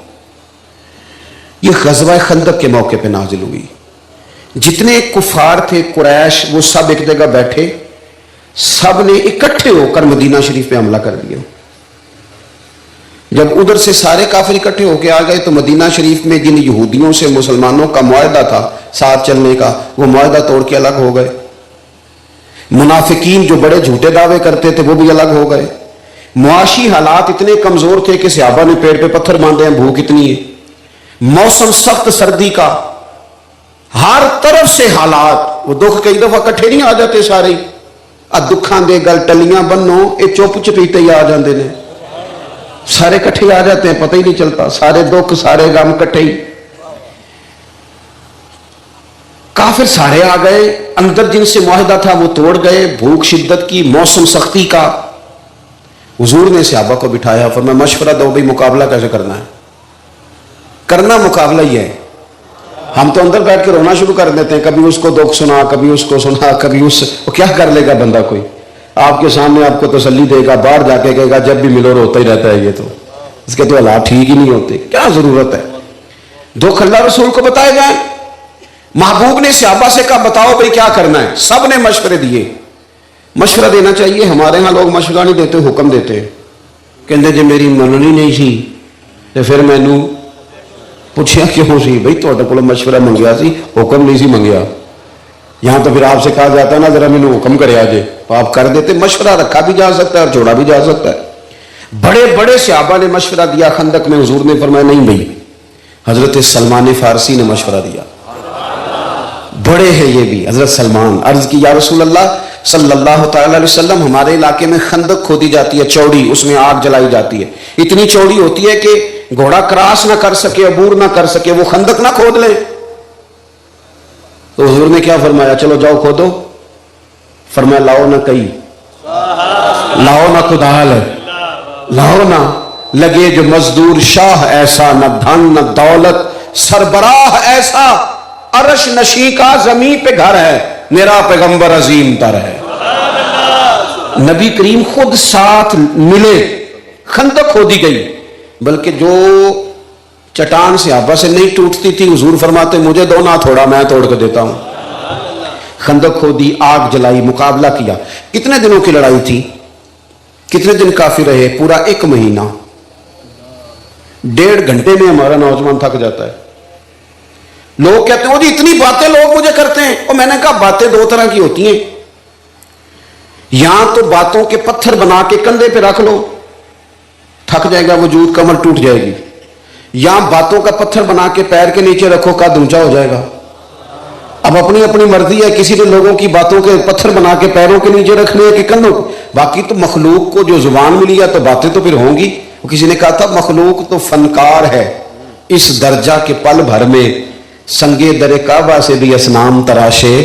یہ غزوہ خندق کے موقع پہ نازل ہوئی۔ جتنے کفار تھے قریش وہ سب ایک جگہ بیٹھے، سب نے اکٹھے ہو کر مدینہ شریف پہ حملہ کر دیا۔ جب ادھر سے سارے کافر اکٹھے ہو کے آ گئے تو مدینہ شریف میں جن یہودیوں سے مسلمانوں کا معاہدہ تھا ساتھ چلنے کا، وہ معاہدہ توڑ کے الگ ہو گئے۔ منافقین جو بڑے جھوٹے دعوے کرتے تھے وہ بھی الگ ہو گئے۔ معاشی حالات اتنے کمزور تھے کہ صحابہ نے پیڑ پہ پتھر باندھے ہیں، بھوک اتنی ہے، موسم سخت سردی کا، ہر طرف سے حالات، وہ دکھ کئی دفعہ کٹھے نہیں آ جاتے سارے، دکھاں دے گل ٹلیاں بنو، یہ چپ چپیتے ہی آ جاندے نے، سارے کٹھے آ جاتے ہیں، پتہ ہی نہیں چلتا، سارے دکھ سارے غم کٹھے ہی۔ کافر سارے آ گئے، اندر جن سے معاہدہ تھا وہ توڑ گئے، بھوک شدت کی، موسم سختی کا۔ حضور نے صحابہ کو بٹھایا، فرمایا مشورہ دو بھائی مقابلہ کیسے کرنا ہے۔ کرنا مقابلہ ہی ہے۔ ہم تو اندر بیٹھ کے رونا شروع کر دیتے ہیں، کبھی اس کو دکھ سنا، کبھی اس کو سنا، کبھی وہ کیا کر لے گا بندہ؟ کوئی آپ کے سامنے آپ کو تسلی دے گا، باہر جا کے کہے گا جب بھی ملو روتا ہی رہتا ہے، یہ تو اس کے تو حالات ٹھیک ہی نہیں ہوتے، کیا ضرورت ہے؟ دکھ اللہ رسول کو بتائے جائیں۔ محبوب نے صحابہ سے کہا بتاؤ بھائی کیا کرنا ہے، سب نے مشورے دیے۔ مشورہ دینا چاہیے، ہمارے ہاں لوگ مشورہ نہیں دیتے، حکم دیتے، کہتے جی میری مننی نہیں سی تو پھر مینوں پوچھیا کیوں سی؟ بھائی تہاڈے کولوں مشورہ منگیا سی، حکم نہیں سی منگیا۔ یہاں تو پھر آپ سے کہا جاتا ہے نا ذرا مینوں حکم کریا جے، تو آپ کر دیتے۔ مشورہ رکھا بھی جا سکتا ہے اور چھوڑا بھی جا سکتا ہے۔ بڑے بڑے صحابہ نے مشورہ دیا خندق میں، حضور نے فرمایا نہیں بھائی، حضرت سلمان فارسی نے مشورہ دیا، بڑے ہیں یہ بھی، حضرت سلمان۔ عرض کی یا رسول اللہ صلی اللہ تعالی علیہ وسلم، ہمارے علاقے میں خندق کھودی جاتی ہے چوڑی، اس میں آگ جلائی جاتی ہے، اتنی چوڑی ہوتی ہے کہ گھوڑا کراس نہ کر سکے، عبور نہ کر سکے، وہ خندق نہ کھود لے۔ تو حضور نے کیا فرمایا؟ چلو جاؤ کھودو۔ فرمایا لاؤ نہ کئی، لاؤ نہ کدال، لاؤ نہ لگے جو مزدور شاہ ایسا، نہ دھن نہ دولت سربراہ ایسا، عرش نشی کا زمین پہ گھر ہے، میرا پیغمبر عظیم تر ہے۔ نبی کریم خود ساتھ ملے، خندق کھودی گئی، بلکہ جو چٹان صحابہ سے نہیں ٹوٹتی تھی حضور فرماتے مجھے دو نہ تھوڑا، میں توڑ کے دیتا ہوں۔ خندق کھودی، آگ جلائی، مقابلہ کیا۔ کتنے دنوں کی لڑائی تھی؟ کتنے دن کافی رہے؟ پورا 1 مہینہ۔ 1.5 گھنٹے میں ہمارا نوجوان تھک جاتا ہے۔ لوگ کہتے ہیں وہ جی اتنی باتیں لوگ مجھے کرتے ہیں، اور میں نے کہا باتیں 2 طرح کی ہوتی ہیں، یہاں تو باتوں کے پتھر بنا کے کندھے پہ رکھ لو، تھک جائے گا وجود، کمر ٹوٹ جائے گی، یہاں باتوں کا پتھر بنا کے پیر کے نیچے رکھو، قد اونچا ہو جائے گا۔ اب اپنی اپنی مرضی ہے، کسی نے لوگوں کی باتوں کے پتھر بنا کے پیروں کے نیچے رکھنے ہیں کہ کندھوں، باقی تو مخلوق کو جو زبان ملی ہے تو باتیں تو پھر ہوں گی۔ کسی نے کہا تھا مخلوق تو فنکار ہے اس درجہ کے پل بھر میں، سنگے در کعبہ سے بھی اسنام تراشے،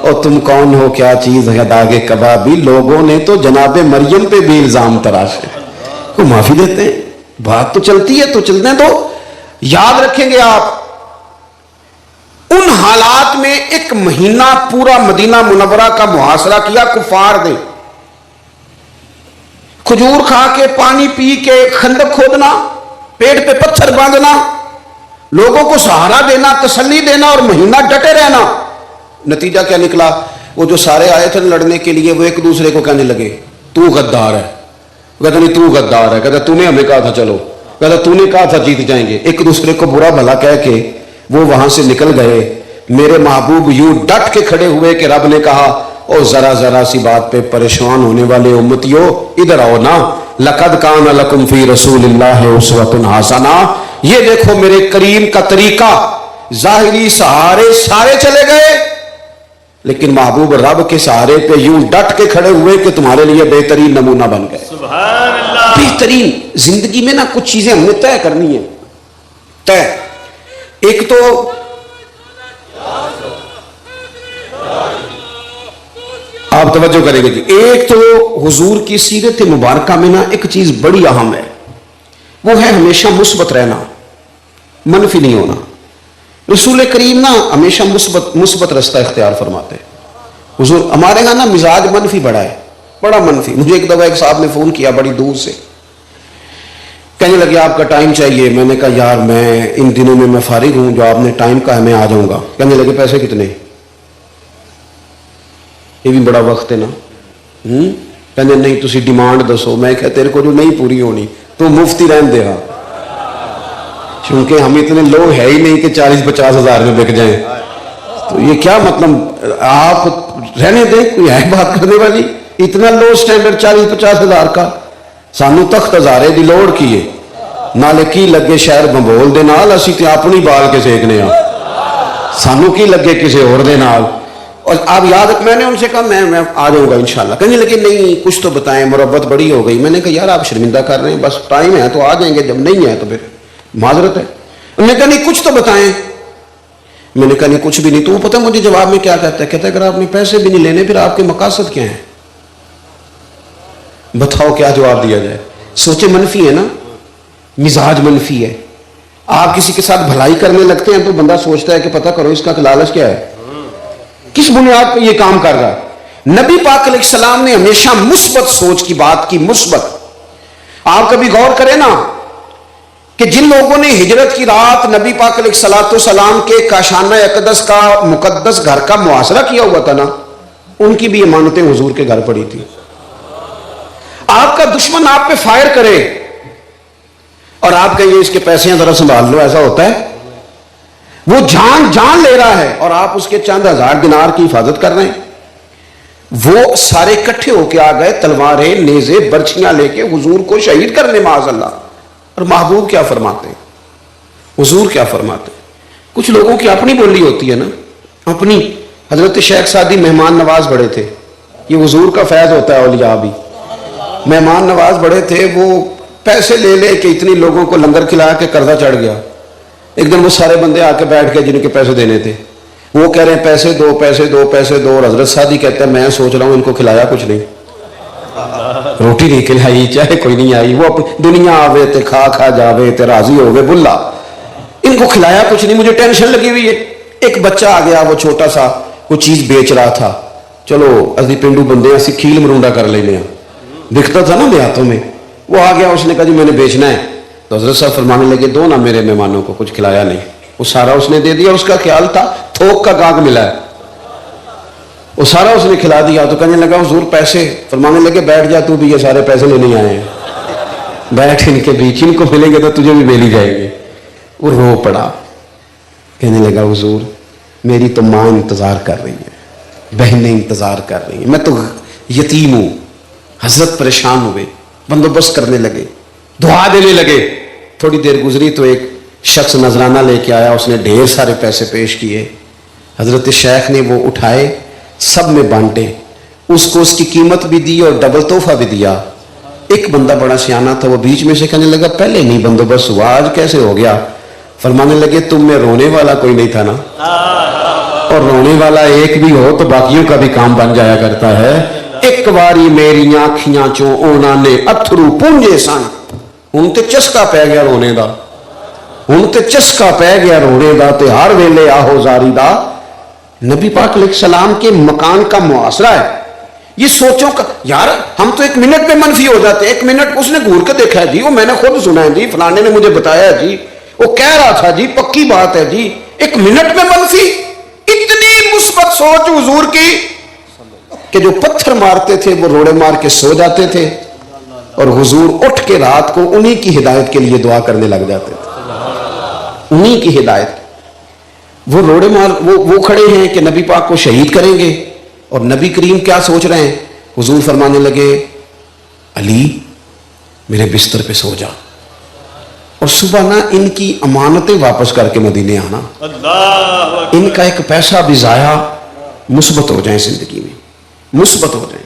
اور تم کون ہو کیا چیز ہے داغے کبابی، لوگوں نے تو جناب مریم پہ بھی الزام تراشے۔ کو معافی دیتے ہیں، بات تو چلتی ہے تو چلتے ہیں۔ تو یاد رکھیں گے آپ، ان حالات میں 1 مہینہ پورا مدینہ منورہ کا محاصرہ کیا کفار نے۔ کھجور کھا کے، پانی پی کے، خندق کھودنا، پیٹ پہ پتھر باندھنا، لوگوں کو سہارا دینا، تسلی دینا، اور مہینہ ڈٹے رہنا۔ نتیجہ کیا نکلا؟ وہ جو سارے آئے تھے لڑنے کے لیے وہ ایک دوسرے کو کہنے لگے تو غدار ہے، کہتا نہیں تو غدار ہے، کہتا تو نے ہمیں کہا تھا چلو، کہتا تو نے کہا تھا جیت جائیں گے۔ ایک دوسرے کو برا بھلا کہہ کے وہ وہاں سے نکل گئے۔ میرے محبوب یوں ڈٹ کے کھڑے ہوئے کہ رب نے کہا او ذرا ذرا سی بات پہ پریشان ہونے والے امتیو ادھر آؤ نا، لقد کان لکم فی رسول اللہ اسوۃ حسنہ، یہ دیکھو میرے کریم کا طریقہ۔ ظاہری سہارے سارے چلے گئے، لیکن محبوب رب کے سہارے پہ یوں ڈٹ کے کھڑے ہوئے کہ تمہارے لیے بہترین نمونہ بن گئے۔ سبحان اللہ۔ بہترین زندگی میں نا کچھ چیزیں ہم نے طے کرنی ہیں، طے۔ ایک تو آپ توجہ کریں گے جی، ایک تو حضور کی سیرت مبارکہ میں نا ایک چیز بڑی اہم ہے، وہ ہے ہمیشہ مثبت رہنا، منفی نہیں ہونا۔ رسول کریم نا ہمیشہ مثبت رستہ اختیار فرماتے ہیں۔ حضور ہمارے ہاں نا مزاج منفی بڑا ہے، بڑا منفی. مجھے ایک دفعہ ایک صاحب نے فون کیا بڑی دور سے, کہنے لگے آپ کا ٹائم چاہیے. میں نے کہا یار میں ان دنوں میں فارغ ہوں, جو آپ نے ٹائم کہا ہے میں آ جاؤں گا. کہنے لگے پیسے کتنے؟ یہ بھی بڑا وقت ہے نا. کہنے نہیں تسی ڈیمانڈ دسو. میں کہا تیرے کو جو نہیں پوری ہونی تو مفتی رہن دے گا, کیونکہ ہم اتنے لوگ ہے ہی نہیں کہ 40-50 ہزار میں بک جائیں. تو یہ کیا مطلب, آپ رہنے دیں, کوئی ہے بات کرنے والی. اتنا لو سٹینڈرڈ 40-50 ہزار کا. سانو تخت ہزارے دی لوڑ کی ہے, نالے کی لگے شہر بمبول دے نال, اسی تے اپنی بال کے سیکنے ہاں, سانو کی لگے کسی اور دے نال. اور آپ یاد, میں نے ان سے کہا میں آ جاؤں گا انشاءاللہ. کہنے لگے نہیں کچھ تو بتائیں, مربت بڑی ہو گئی. میں نے کہا یار آپ شرمندہ کر رہے ہیں, بس ٹائم ہے تو آ جائیں گے, جب نہیں ہے تو پھر معذرت ہے. انہوں نے کہا نہیں کچھ تو بتائیں. میں نے کہا نہیں کچھ بھی نہیں. تو پتہ مجھے جواب میں کیا کہتا ہے, کہتا ہے اگر آپ نے پیسے بھی نہیں لینے پھر آپ کے مقاصد کیا ہیں؟ بتاؤ کیا جواب دیا جائے. سوچے منفی ہے نا, مزاج منفی ہے. آپ کسی کے ساتھ بھلائی کرنے لگتے ہیں تو بندہ سوچتا ہے کہ پتہ کرو اس کا لالچ کیا ہے, کس بنیاد پہ یہ کام کر رہا ہے. نبی پاک علیہ السلام نے ہمیشہ مثبت سوچ کی بات کی. مثبت. آپ کبھی غور کریں نا کہ جن لوگوں نے ہجرت کی رات نبی پاک علیہ السلام کے کاشانہ اقدس کا مقدس گھر کا محاصرہ کیا ہوا تھا نا, ان کی بھی امانتیں حضور کے گھر پڑی تھی. آپ کا دشمن آپ پہ فائر کرے اور آپ کہیں اس کے پیسے ذرا سنبھال لو, ایسا ہوتا ہے؟ وہ جان لے رہا ہے اور آپ اس کے چند ہزار دینار کی حفاظت کر رہے ہیں. وہ سارے اکٹھے ہو کے آ گئے, تلواریں نیزے برچھیاں لے کے حضور کو شہید کرنے معاذ اللہ. اور محبوب کیا فرماتے ہیں, حضور کیا فرماتے ہیں؟ کچھ لوگوں کی اپنی بولی ہوتی ہے نا, اپنی. حضرت شیخ سعدی مہمان نواز بڑے تھے. یہ حضور کا فیض ہوتا ہے, اولیاء بھی مہمان نواز بڑے تھے. وہ پیسے لے لے کے اتنی لوگوں کو لنگر کھلا کے قرضہ چڑھ گیا. ایک دن وہ سارے بندے آ کے بیٹھ گئے جن کے پیسے دینے تھے. وہ کہہ رہے ہیں پیسے دو پیسے دو پیسے دو. اور حضرت سعدی کہتے ہیں میں سوچ رہا ہوں ان کو کھلایا کچھ نہیں, روٹی نہیں کھلائی, چاہے کوئی نہیں آئی. وہ دنیا آوے تے کھا جاوے تے راضی ہوگے بلا, ان کو کھلایا کچھ نہیں. مجھے ٹینشن لگی ہوئی ہے. ایک بچہ آ گیا, وہ چھوٹا سا کوئی چیز بیچ رہا تھا. چلو اسی پنڈو بندے اسی کھیل مرونڈا کر لینے ہیں, دکھتا تھا نا دیہاتوں میں. وہ آ گیا, اس نے کہا جی میں نے بیچنا ہے. تو حضرت صاحب فرمانے لگے دو نا میرے مہمانوں کو, کچھ کھلایا نہیں. وہ سارا اس نے دے دیا. اس کا خیال تھا تھوک کا گاگ ملا ہے, وہ سارا اس نے کھلا دیا. تو کہنے لگا حضور پیسے. فرمانے لگے بیٹھ جا تو بھی, یہ سارے پیسے لینے آئے ہیں, بیٹھ ان کے بیچ, ان کو ملیں گے تو تجھے بھی مل ہی جائیں گے. وہ رو پڑا, کہنے لگا حضور میری تو ماں انتظار کر رہی ہے, بہنیں انتظار کر رہی ہیں, میں تو یتیم ہوں. حضرت پریشان ہوئے, بندوبست کرنے لگے, دعا دینے لگے. تھوڑی دیر گزری تو ایک شخص نذرانہ لے کے آیا, اس نے ڈھیر سارے پیسے پیش کیے. حضرت شیخ نے وہ اٹھائے, سب میں بانٹے, اس کو اس کی قیمت بھی دی اور ڈبل تحفہ بھی دیا. ایک بندہ بڑا سیانہ تھا, وہ بیچ میں سے کہنے لگا پہلے نہیں بندوبست ہوا, آج کیسے ہو گیا؟ فرمانے لگے تم میں رونے والا کوئی نہیں تھا نا, اور رونے والا ایک بھی ہو تو باقیوں کا بھی کام بن جایا کرتا ہے. ایک باری میری آنکھیاں چوں اونا نے اتھرو پونجے سن, ہن تے چسکا پہ گیا رونے دا, ہن تے چسکا پہ گیا رونے دا, تے ہر ویلے آہو زاری دا. نبی پاک علیہ السلام کے مکان کا محاصرہ ہے. یہ سوچوں کا یار, ہم تو ایک منٹ میں منفی ہو جاتے. ایک منٹ اس نے گھور کے دیکھا ہے جی, وہ میں نے خود سنا ہے جی, فلانے نے مجھے بتایا ہے جی, وہ کہہ رہا تھا جی, پکی بات ہے جی. ایک منٹ میں منفی. اتنی مثبت سوچ حضور کی کہ جو پتھر مارتے تھے وہ روڑے مار کے سو جاتے تھے, اور حضور اٹھ کے رات کو انہی کی ہدایت کے لیے دعا کرنے لگ جاتے تھے, انہی کی ہدایت. وہ روڑے مار وہ کھڑے ہیں کہ نبی پاک کو شہید کریں گے, اور نبی کریم کیا سوچ رہے ہیں؟ حضور فرمانے لگے علی میرے بستر پہ سو جا, اور صبح نہ ان کی امانتیں واپس کر کے مدینے آنا. ان کا ایک پیسہ بھی ضائع, مثبت ہو جائیں زندگی میں, مثبت ہو جائیں.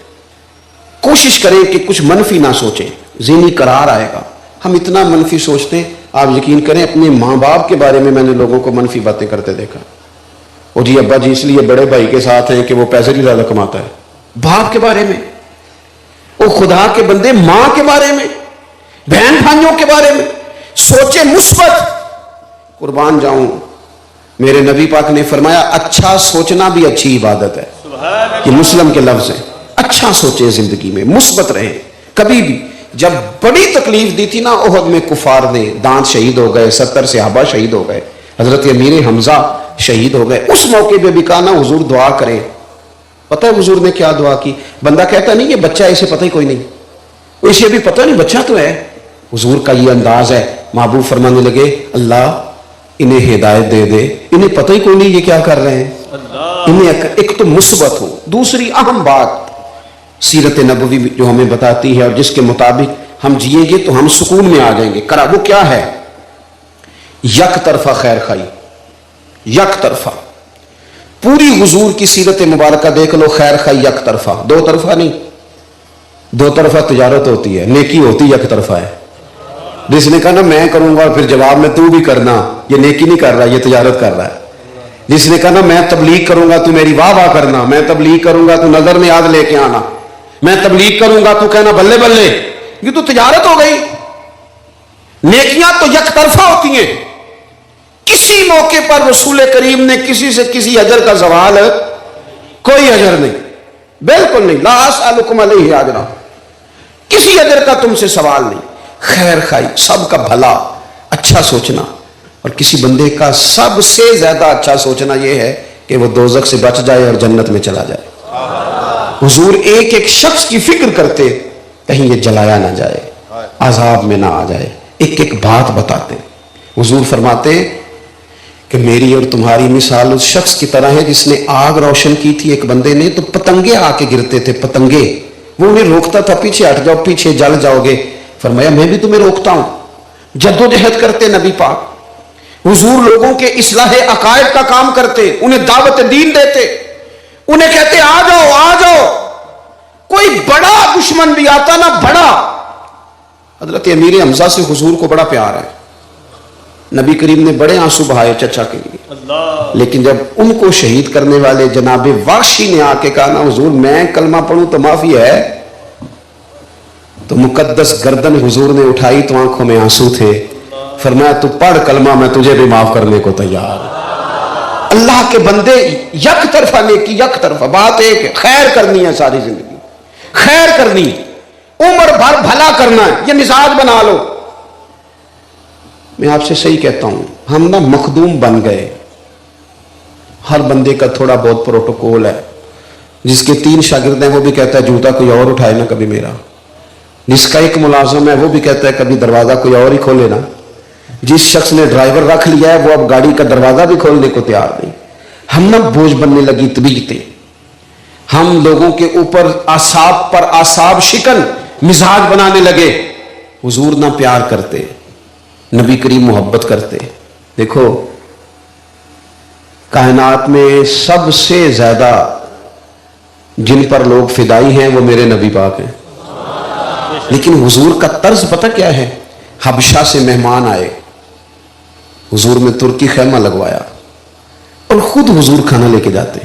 کوشش کریں کہ کچھ منفی نہ سوچیں, ذہنی قرار آئے گا. ہم اتنا منفی سوچتے ہیں, آپ یقین کریں اپنے ماں باپ کے بارے میں نے لوگوں کو منفی باتیں کرتے دیکھا. وہ جی ابا جی اس لیے بڑے بھائی کے ساتھ ہیں کہ وہ پیسے بھی زیادہ کماتا ہے. باپ کے بارے میں, وہ خدا کے بندے ماں کے بارے میں, بہن بھائیوں کے بارے میں سوچے مثبت. قربان جاؤں, میرے نبی پاک نے فرمایا اچھا سوچنا بھی اچھی عبادت ہے. یہ مسلم کے لفظ ہیں, اچھا سوچیں زندگی میں، مثبت رہیں کبھی بھی. جب بڑی تکلیف دی تھی نا احد میں کفار نے، دانت شہید ہو گئے، 70 صحابہ شہید ہو گئے، حضرت امیر حمزہ شہید ہو گئے، اس موقع پہ بھی کہا نا حضور دعا کریں. پتہ ہے حضور نے کیا دعا کی؟ بندہ کہتا نہیں یہ بچہ ہے، اسے پتہ ہی کوئی نہیں، اسے بھی پتہ نہیں بچہ تو ہے. حضور کا یہ انداز ہے. محبوب فرمانے لگے اللہ انہیں ہدایت دے دے، انہیں پتہ ہی کوئی نہیں یہ کیا کر رہے ہیں. انہیں ایک تو مثبت ہو. دوسری اہم بات سیرت نبوی جو ہمیں بتاتی ہے اور جس کے مطابق ہم جئیں گے تو ہم سکون میں آ جائیں گے، وہ کیا ہے؟ یک طرفہ خیر خائی. یک طرفہ پوری حضور کی سیرت مبارکہ دیکھ لو، خیر خائی یک طرفہ، دو طرفہ نہیں. دو طرفہ تجارت ہوتی ہے، نیکی ہوتی یک طرفہ ہے. جس نے کہا نا میں کروں گا پھر جواب میں تو بھی کرنا، یہ نیکی نہیں کر رہا، یہ تجارت کر رہا ہے. جس نے کہا نا میں تبلیغ کروں گا تو میری واہ واہ کرنا، میں تبلیغ کروں گا تو نظر میں یاد لے کے آنا، میں تبلیغ کروں گا تو کہنا بلے بلے، یہ تو تجارت ہو گئی. نیکیاں تو یک طرفہ ہوتی ہیں. کسی موقع پر رسول کریم نے کسی سے کسی اجر کا سوال، کوئی اجر نہیں، بالکل نہیں. لا اسألکم علیہ اجرا، کسی اجر کا تم سے سوال نہیں. خیر خائی، سب کا بھلا، اچھا سوچنا. اور کسی بندے کا سب سے زیادہ اچھا سوچنا یہ ہے کہ وہ دوزخ سے بچ جائے اور جنت میں چلا جائے. حضور ایک ایک شخص کی فکر کرتے کہیں یہ جلایا نہ جائے، عذاب میں نہ آ جائے. ایک ایک بات بتاتے. حضور فرماتے کہ میری اور تمہاری مثال اس شخص کی طرح ہے جس نے آگ روشن کی تھی ایک بندے نے، تو پتنگے آ کے گرتے تھے. پتنگے، وہ انہیں روکتا تھا، پیچھے ہٹ جاؤ، پیچھے جل جاؤ گے. فرمایا میں بھی تمہیں روکتا ہوں. جدوجہد کرتے نبی پاک. حضور لوگوں کے اصلاح عقائد کا کام کرتے، انہیں دعوت دین دیتے، انہیں کہتے آ جاؤ آ جاؤ. کوئی بڑا دشمن بھی آتا نا، بڑا. حضرت امیر حمزہ سے حضور کو بڑا پیار ہے. نبی کریم نے بڑے آنسو بہائے چچا کے لیے. لیکن جب ان کو شہید کرنے والے جناب وحشی نے آ کے کہا نا حضور میں کلمہ پڑھوں تو معافی ہے، تو مقدس گردن حضور نے اٹھائی تو آنکھوں میں آنسو تھے. فرمایا تو پڑھ کلمہ، میں تجھے بھی معاف کرنے کو تیار. اللہ کے بندے یک طرفہ نیکی، یک طرفہ بات ایک ہے، خیر کرنی ہے ساری زندگی، خیر کرنی، عمر بھر بھلا کرنا ہے، یہ مزاج بنا لو. میں آپ سے صحیح کہتا ہوں، ہم نا مخدوم بن گئے. ہر بندے کا تھوڑا بہت پروٹوکول ہے. جس کے 3 شاگرد ہیں وہ بھی کہتا ہے جوتا کوئی اور اٹھائے نا کبھی میرا. جس کا ایک ملازم ہے وہ بھی کہتا ہے کبھی دروازہ کوئی اور ہی کھولے نا. جس شخص نے ڈرائیور رکھ لیا ہے وہ اب گاڑی کا دروازہ بھی کھولنے کو تیار نہیں. ہم نا بوجھ بننے لگی طبیعتیں. ہم لوگوں کے اوپر اعصاب پر اعصاب شکن مزاج بنانے لگے. حضور نہ پیار کرتے، نبی کریم محبت کرتے. دیکھو کائنات میں سب سے زیادہ جن پر لوگ فدائی ہیں وہ میرے نبی پاک ہیں. لیکن حضور کا طرز پتہ کیا ہے؟ حبشہ سے مہمان آئے، حضور میں ترکی خیمہ لگوایا اور خود حضور کھانا لے کے جاتے،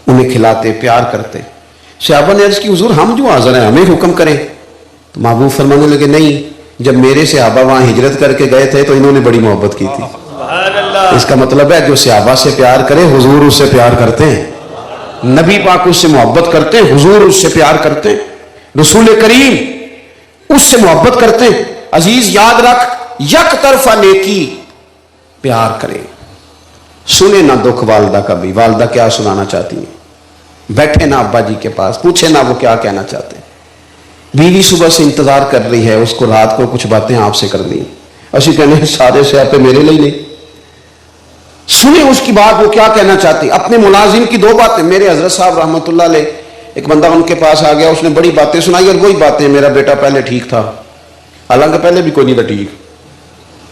انہیں کھلاتے، پیار کرتے. صحابہ نے عرض کی حضور ہم جو حاضر ہیں ہمیں حکم کریں. تو محبوب فرمانے لگے نہیں، جب میرے صحابہ وہاں ہجرت کر کے گئے تھے تو انہوں نے بڑی محبت کی تھی. اس کا مطلب ہے جو صحابہ سے پیار کرے حضور اس سے پیار کرتے ہیں، نبی پاک اس سے محبت کرتے ہیں، حضور اس سے پیار کرتے ہیں، رسول کریم اس سے محبت کرتے ہیں. عزیز یاد رکھ، یک طرفہ نیکی، پیار کرے. سنے نہ دکھ والدہ کا بھی، والدہ کیا سنانا چاہتی ہیں، بیٹھے نہ ابا جی کے پاس، پوچھے نہ وہ کیا کہنا چاہتے ہیں. بیوی صبح سے انتظار کر رہی ہے، اس کو رات کو کچھ باتیں آپ سے کرنی ہیں، اسی کہنے سارے سے آپ میرے لیے نہیں. سنیں اس کی بات، وہ کیا کہنا چاہتی. اپنے ملازم کی 2 باتیں. میرے حضرت صاحب رحمۃ اللہ علیہ، ایک بندہ ان کے پاس آ گیا، اس نے بڑی باتیں سنائی اور وہی باتیں میرا بیٹا پہلے ٹھیک تھا، حالانکہ پہلے بھی کوئی نہیں تھا ٹھیک.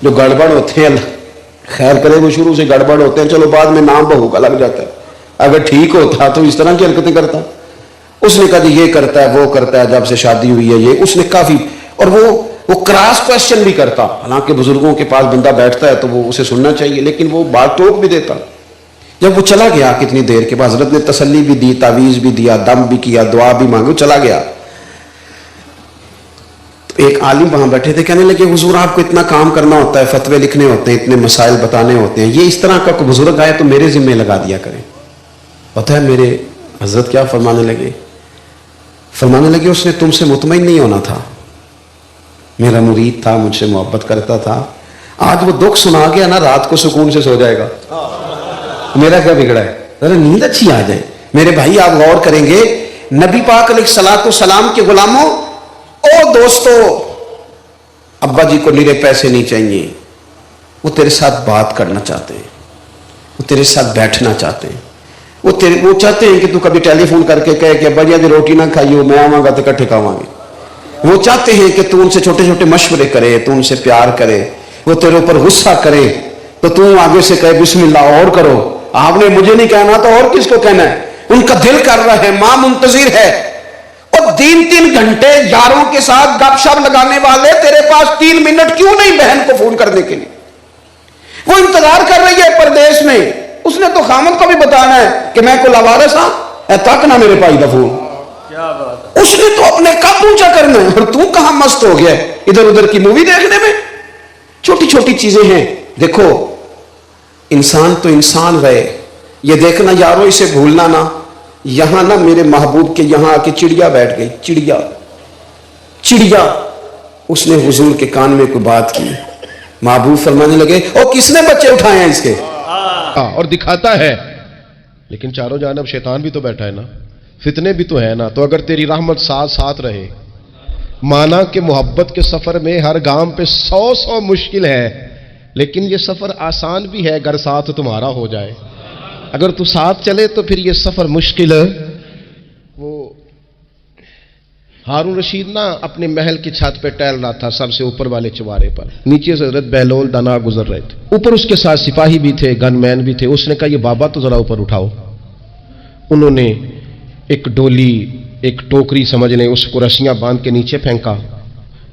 جو گڑبڑ ہوتے ہیں خیر کرے وہ شروع سے گڑبڑ ہوتے ہیں، چلو بعد میں نام بہو کا لگ جاتا ہے. اگر ٹھیک ہوتا تو اس طرح کی حرکتیں کرتا. اس نے کہا جی یہ کرتا ہے وہ کرتا ہے، جب سے شادی ہوئی ہے یہ. اس نے کافی، اور وہ کراس کوشچن بھی کرتا. حالانکہ بزرگوں کے پاس بندہ بیٹھتا ہے تو وہ اسے سننا چاہیے، لیکن وہ بات ٹوک بھی دیتا. جب وہ چلا گیا کتنی دیر کے بعد، حضرت نے تسلی بھی دی، تعویذ بھی دیا، دم بھی کیا، دعا بھی مانگی، چلا گیا. تو ایک عالم وہاں بیٹھے تھے، کہنے لگے حضور آپ کو اتنا کام کرنا ہوتا ہے، فتوے لکھنے ہوتے ہیں، اتنے مسائل بتانے ہوتے ہیں، یہ اس طرح کا کوئی بزرگ آئے تو میرے ذمہ لگا دیا کریں. پتہ ہے میرے حضرت کیا فرمانے لگے؟ فرمانے لگے اس نے تم سے مطمئن نہیں ہونا تھا، میرا مرید تھا، مجھ سے محبت کرتا تھا، آج وہ دکھ سنا گیا نا، رات کو سکون سے سو جائے گا، میرا کیا بگڑا ہے؟ ذرا نیند اچھی آ جائے۔ میرے بھائی آپ غور کریں گے، نبی پاک علیہ الصلوۃ والسلام کے غلاموں، او دوستو، ابا جی کو نیرے پیسے نہیں چاہیے، وہ تیرے ساتھ بات کرنا چاہتے ہیں، وہ تیرے ساتھ بیٹھنا چاہتے ہیں، وہ چاہتے ہیں کہ تو کبھی ٹیلی فون کر کے کہے کہ ابا جی روٹی نہ کھائی ہو، میں آواں گا تو کٹھے کھاواں گے۔ وہ چاہتے ہیں کہ تو ان سے چھوٹے چھوٹے مشورے کرے، تو ان سے پیار کرے، وہ تیرے اوپر غصہ کرے تو تو آگے سے کہے بسم اللہ اور کرو، آپ نے مجھے نہیں کہنا تو اور کس کو کہنا ہے؟ ان کا دل کر رہا ہے، ماں منتظر ہے، اور 3 گھنٹے یاروں کے ساتھ گپ شپ لگانے والے تیرے پاس 3 منٹ کیوں نہیں بہن کو فون کرنے کے لیے؟ وہ انتظار کر رہی ہے پردیس میں، اس نے تو خامد کو بھی بتانا ہے کہ میں کو لوارث ہاں، اے تک نہ میرے پائی دا فون، اس نے تو اپنے کب پوچھا کرنا ہے، اور تو کہاں مست ہو گیا ادھر ادھر کی مووی دیکھنے میں؟ چھوٹی چھوٹی چیزیں ہیں۔ دیکھو انسان تو انسان رہے، یہ دیکھنا یارو اسے بھولنا نہ، یہاں نہ میرے محبوب کے یہاں آ کے چڑیا بیٹھ گئی، چڑیا، اس نے حضور کے کان میں کوئی بات کی، محبوب فرمانے لگے او کس نے بچے اٹھائے ہیں اس کے؟ اور دکھاتا ہے، لیکن چاروں جانب شیطان بھی تو بیٹھا ہے نا، فتنے بھی تو ہے نا، تو اگر تیری رحمت ساتھ رہے، مانا کہ محبت کے سفر میں ہر گام پہ 100 مشکل ہے، لیکن یہ سفر آسان بھی ہے اگر ساتھ تمہارا ہو جائے۔ اگر تو ساتھ چلے تو پھر یہ سفر مشکل ہے۔ وہ ہارون رشید نا اپنے محل کی چھت پہ ٹہل رہا تھا، سب سے اوپر والے چوارے پر، نیچے سے حضرت بہلول دانا گزر رہے تھے، اوپر اس کے ساتھ سپاہی بھی تھے، گن مین بھی تھے۔ اس نے کہا یہ بابا تو ذرا اوپر اٹھاؤ۔ انہوں نے ایک ڈولی، ایک ٹوکری سمجھ لیں، اس کو رسیاں باندھ کے نیچے پھینکا۔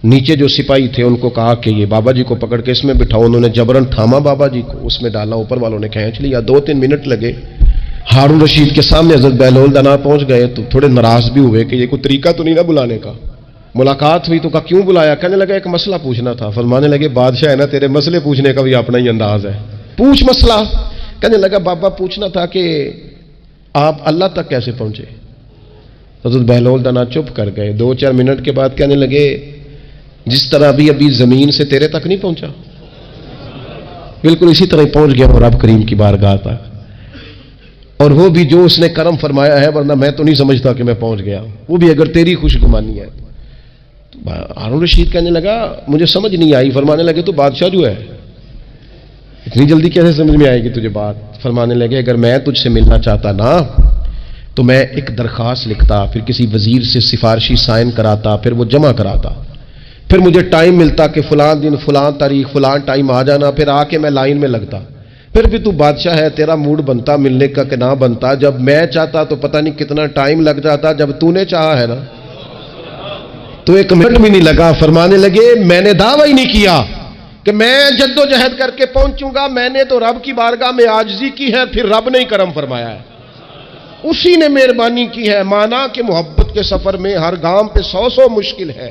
نیچے جو سپاہی تھے ان کو کہا کہ یہ بابا جی کو پکڑ کے اس میں بٹھاؤ۔ انہوں نے جبرن تھاما بابا جی کو، اس میں ڈالا، اوپر والوں نے کھینچ لیا۔ 2-3 منٹ لگے۔ ہارون رشید کے سامنے حضرت بہلول دانا پہنچ گئے تو تھوڑے ناراض بھی ہوئے کہ یہ کوئی طریقہ تو نہیں نا بلانے کا۔ ملاقات ہوئی تو کہا کیوں بلایا؟ کہنے لگا ایک مسئلہ پوچھنا تھا۔ فرمانے لگے بادشاہ ہے نا، تیرے مسئلے پوچھنے کا بھی اپنا ہی انداز ہے، پوچھ مسئلہ۔ کہنے لگا بابا پوچھنا تھا کہ آپ اللہ تک کیسے پہنچے؟ حضرت بہلول دانا چپ کر گئے۔ 2-4 منٹ کے بعد کہنے لگے جس طرح ابھی زمین سے تیرے تک نہیں پہنچا، بالکل اسی طرح پہنچ گیا وہ رب کریم کی بارگاہ تک، اور وہ بھی جو اس نے کرم فرمایا ہے، ورنہ میں تو نہیں سمجھتا کہ میں پہنچ گیا، وہ بھی اگر تیری خوش گمانی ہے۔ ہارون رشید کہنے لگا مجھے سمجھ نہیں آئی۔ فرمانے لگے تو بادشاہ جو ہے اتنی جلدی کیسے سمجھ میں آئے گی تجھے بات؟ فرمانے لگے اگر میں تجھ سے ملنا چاہتا نا تو میں ایک درخواست لکھتا، پھر کسی وزیر سے سفارشی سائن کراتا، پھر وہ جمع کراتا، پھر مجھے ٹائم ملتا کہ فلاں دن فلاں تاریخ فلاں ٹائم آ جانا، پھر آ کے میں لائن میں لگتا، پھر بھی تو بادشاہ ہے، تیرا موڈ بنتا ملنے کا کہ نہ بنتا۔ جب میں چاہتا تو پتہ نہیں کتنا ٹائم لگ جاتا، جب تو نے چاہا ہے نا تو 1 منٹ بھی نہیں لگا۔ فرمانے لگے میں نے دعویٰ ہی نہیں کیا کہ میں جد و جہد کر کے پہنچوں گا، میں نے تو رب کی بارگاہ میں عاجزی کی ہے، پھر رب نے ہی کرم فرمایا ہے، اسی نے مہربانی کی ہے۔ مانا کہ محبت کے سفر میں ہر گام پہ 100 مشکل ہے،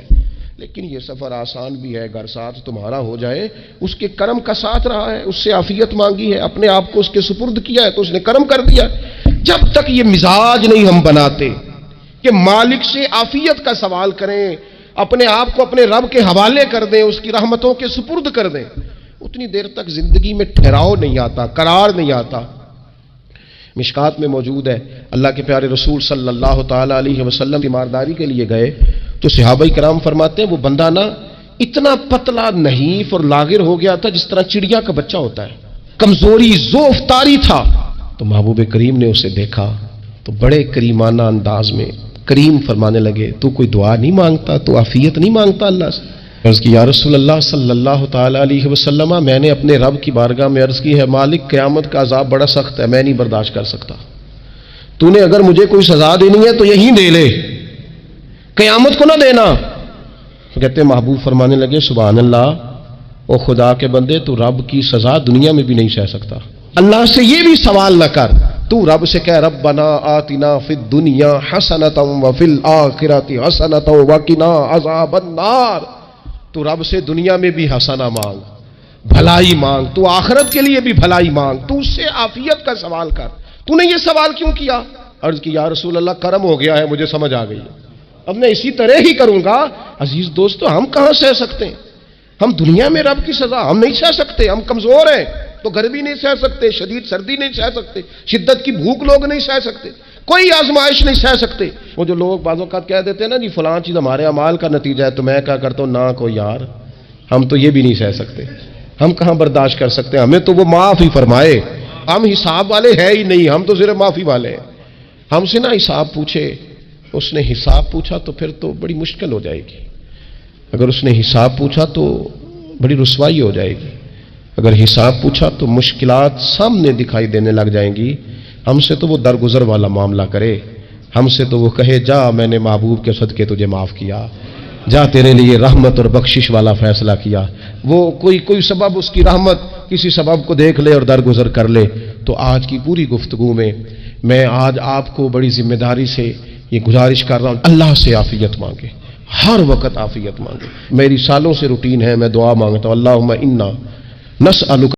لیکن یہ سفر آسان بھی ہے اگر ساتھ تمہارا ہو جائے۔ اس کے کرم کا ساتھ رہا ہے، اس سے عافیت مانگی ہے، اپنے آپ کو اس کے سپرد کیا ہے تو اس نے کرم کر دیا۔ جب تک یہ مزاج نہیں ہم بناتے کہ مالک سے عافیت کا سوال کریں، اپنے آپ کو اپنے رب کے حوالے کر دیں، اس کی رحمتوں کے سپرد کر دیں، اتنی دیر تک زندگی میں ٹھہراؤ نہیں آتا، قرار نہیں آتا۔ مشکات میں موجود ہے، اللہ کے پیارے رسول صلی اللہ تعالی علیہ وسلم تیمارداری کے لیے گئے تو صحابہ کرام فرماتے ہیں وہ بندہ نا اتنا پتلا نحیف اور لاغر ہو گیا تھا جس طرح چڑیا کا بچہ ہوتا ہے، کمزوری ضعف طاری تھا۔ تو محبوب کریم نے اسے دیکھا تو بڑے کریمانہ انداز میں کریم فرمانے لگے تو کوئی دعا نہیں مانگتا، تو عافیت نہیں مانگتا اللہ سے؟ عرض کی یا رسول اللہ صلی اللہ تعالی علیہ وسلم، میں نے اپنے رب کی بارگاہ میں عرض کی ہے مالک قیامت کا عذاب بڑا سخت ہے، میں نہیں برداشت کر سکتا، تو نے اگر مجھے کوئی سزا دینی ہے تو یہیں دے لے، قیامت کو نہ دینا۔ کہتے محبوب فرمانے لگے سبحان اللہ، او خدا کے بندے تو رب کی سزا دنیا میں بھی نہیں سہ سکتا، اللہ سے یہ بھی سوال نہ کر، تو رب سے کہہ ربنا آتنا فی الدنیا حسنۃ وفی الآخرۃ حسنۃ وقنا عذاب النار، تو رب سے دنیا میں بھی حسنہ مانگ، بھلائی مانگ، تو آخرت کے لیے بھی بھلائی مانگ، تو اس سے عافیت کا سوال کر۔ تو نے یہ سوال کیوں کیا؟ عرض کی یا رسول اللہ کرم ہو گیا ہے، مجھے سمجھ آ گئی ہے، اب میں اسی طرح ہی کروں گا. عزیز دوستو، ہم کہاں سہ سکتے ہیں؟ ہم دنیا میں رب کی سزا ہم نہیں سہ سکتے. ہم کمزور ہیں تو گرمی نہیں سہ سکتے، شدید سردی نہیں سہ سکتے، شدت کی بھوک لوگ نہیں سہ سکتے، کوئی آزمائش نہیں سہ سکتے. وہ جو لوگ بعض اوقات کہہ دیتے ہیں نا جی فلاں چیز ہمارے اعمال کا نتیجہ ہے، تو میں کیا کرتا ہوں، نہ کو یار، ہم تو یہ بھی نہیں سہ سکتے. ہم کہاں برداشت کر سکتے ہیں؟ ہمیں تو وہ معاف ہی فرمائے. ہم حساب والے ہے ہی نہیں، ہم تو صرف معافی والے ہیں. ہم سے نہ حساب پوچھے. اس نے حساب پوچھا تو پھر تو بڑی مشکل ہو جائے گی. اگر اس نے حساب پوچھا تو بڑی رسوائی ہو جائے گی. اگر حساب پوچھا تو مشکلات سامنے دکھائی دینے لگ جائیں گی. ہم سے تو وہ درگزر والا معاملہ کرے. ہم سے تو وہ کہے جا میں نے محبوب کے صدقے تجھے معاف کیا، جا تیرے لیے رحمت اور بخشش والا فیصلہ کیا. وہ کوئی سبب، اس کی رحمت کسی سبب کو دیکھ لے اور درگزر کر لے. تو آج کی پوری گفتگو میں آج آپ کو بڑی ذمہ داری سے یہ گزارش کر رہا ہوں، اللہ سے عافیت مانگے، ہر وقت عافیت مانگے. میری سالوں سے روٹین ہے، میں دعا مانگتا ہوں اللہم انا نسألک